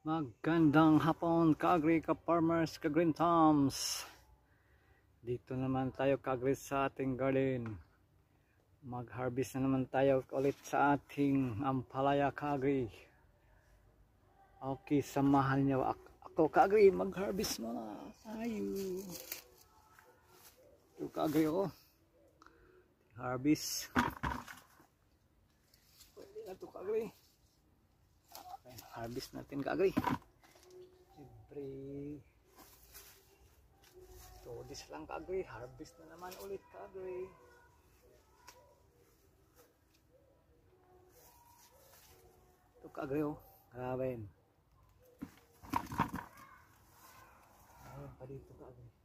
Magandang hapon kaagri ka-farmers, ka-green thumbs. Dito naman tayo kaagri sa ating garden. Mag-harvest na naman tayo ulit sa ating ampalaya kaagri. Okay, samahan niyo ako kaagri, mag-harvest muna tayo. Ito kaagri ako. Harvest. Pwede na ito kaagri. Harvest natin kaagri. Siyempre todis lang kaagri. Harvest na naman ulit kaagri. Ito kaagri oh. Grabe. Ayun pa dito kaagri.